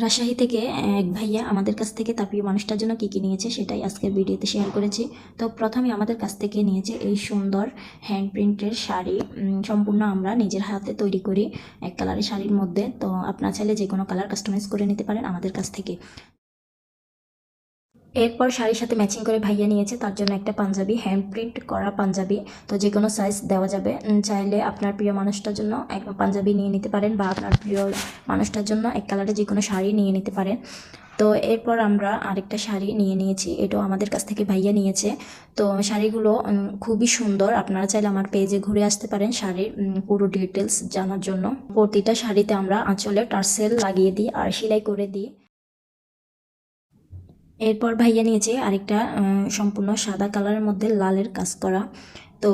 রাজশাহী থেকে এক ভাইয়া আমাদের কাছ থেকে তার প্রিয় মানুষটার জন্য কী কী নিয়েছে সেটাই আজকের ভিডিওতে শেয়ার করেছি। তো প্রথমে আমাদের কাছ থেকে নিয়েছে এই সুন্দর হ্যান্ড প্রিন্টের শাড়ি। সম্পূর্ণ আমরা নিজের হাতে তৈরি করি এক কালারের শাড়ির মধ্যে। তো আপনার চাইলে যে কোনো কালার কাস্টমাইজ করে নিতে পারেন আমাদের কাছ থেকে। এরপর শাড়ির সাথে ম্যাচিং করে ভাইয়া নিয়েছে তার জন্য একটা পাঞ্জাবি, হ্যান্ড প্রিন্ট করা পাঞ্জাবি। তো যে কোনো সাইজ দেওয়া যাবে। চাইলে আপনার প্রিয় মানুষটার জন্য এক পাঞ্জাবি নিয়ে নিতে পারেন বা আপনার প্রিয় মানুষটার জন্য এক কালারে যে কোনো শাড়ি নিয়ে নিতে পারেন। তো এরপর আমরা আরেকটা শাড়ি নিয়ে নিয়েছি, এটাও আমাদের কাছ থেকে ভাইয়া নিয়েছে। তো শাড়িগুলো খুবই সুন্দর। আপনারা চাইলে আমার পেজে ঘুরে আসতে পারেন শাড়ির পুরো ডিটেলস জানার জন্য। প্রতিটা শাড়িতে আমরা আঁচলে টার্সেল লাগিয়ে দিই আর সেলাই করে দিই। এরপর ভাইয়া নিয়েছে আরেকটা সম্পূর্ণ সাদা কালারের মধ্যে লালের কাজ করা। তো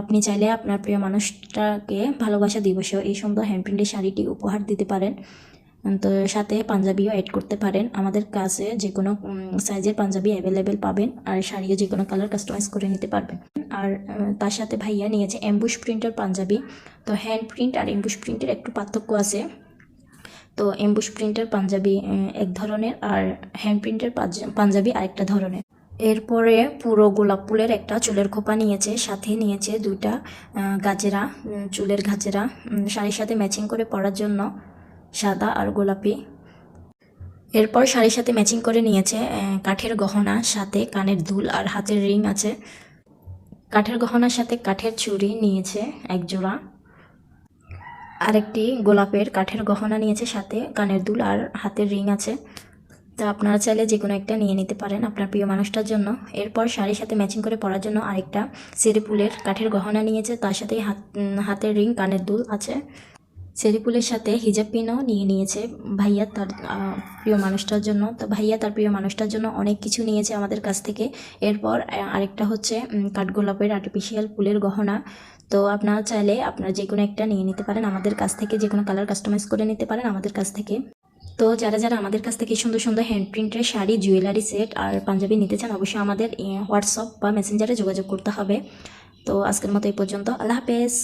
আপনি চাইলে আপনার প্রিয় মানুষটাকে ভালোবাসা দিবসেও এই সুন্দর হ্যান্ড প্রিন্টের শাড়িটি উপহার দিতে পারেন। তো সাথে পাঞ্জাবিও অ্যাড করতে পারেন। আমাদের কাছে যে কোনো সাইজের পাঞ্জাবি অ্যাভেলেবেল পাবেন আর শাড়িও যে কোনো কালার কাস্টমাইজ করে নিতে পারবেন। আর তার সাথে ভাইয়া নিয়েছে অ্যাম্বুশ প্রিন্টের পাঞ্জাবি। তো হ্যান্ড প্রিন্ট আর অ্যাম্বুশ প্রিন্টের একটু পার্থক্য আছে। তো এমবুশ প্রিন্টের পাঞ্জাবি এক ধরনের আর হ্যান্ড প্রিন্টের পাঞ্জাবি আরেকটা ধরনের। এরপরে পুরো গোলাপ ফুলের একটা চুলের খোপা নিয়েছে, সাথে নিয়েছে দুইটা গাজেরা, চুলের গাজেরা শাড়ির সাথে ম্যাচিং করে পরার জন্য, সাদা আর গোলাপি। এরপর শাড়ির সাথে ম্যাচিং করে নিয়েছে কাঠের গহনা, সাথে কানের দুল আর হাতের রিং আছে। কাঠের গহনার সাথে কাঠের চুড়ি নিয়েছে এক জোড়া। আরেকটি গোলাপের কাঠের গহনা নিয়েছে, সাথে কানের দুল আর হাতের রিং আছে। তো আপনারা চাইলে যে কোনো একটা নিয়ে নিতে পারেন আপনার প্রিয় মানুষটার জন্য। এরপর শাড়ির সাথে ম্যাচিং করে পরার জন্য আরেকটা সেরিপুলের কাঠের গহনা নিয়েছে, তার সাথে হাতের রিং, কানের দুল আছে। সেরিপুলের সাথে হিজাব পিনও নিয়ে নিয়েছে ভাইয়া তার প্রিয় মানুষটার জন্য। তো ভাইয়া তার প্রিয় মানুষটার জন্য অনেক কিছু নিয়েছে আমাদের কাছ থেকে। এরপর আরেকটা হচ্ছে কাঠগোলাপের আর্টিফিশিয়াল ফুলের গহনা। তো আপনারা চাইলে আপনারা যে কোনো একটা নিয়ে নিতে পারেন আমাদের কাছ থেকে, যে কোনো কালার কাস্টমাইজ করে নিতে পারেন আমাদের কাছ থেকে। তো যারা যারা আমাদের কাছ থেকে সুন্দর সুন্দর হ্যান্ড প্রিন্টের শাড়ি, জুয়েলারি সেট আর পাঞ্জাবি নিতে চান অবশ্যই আমাদের হোয়াটসঅ্যাপ বা মেসেঞ্জারে যোগাযোগ করতে হবে। তো আজকের মতো এই পর্যন্ত। আল্লাহ হাফেজ।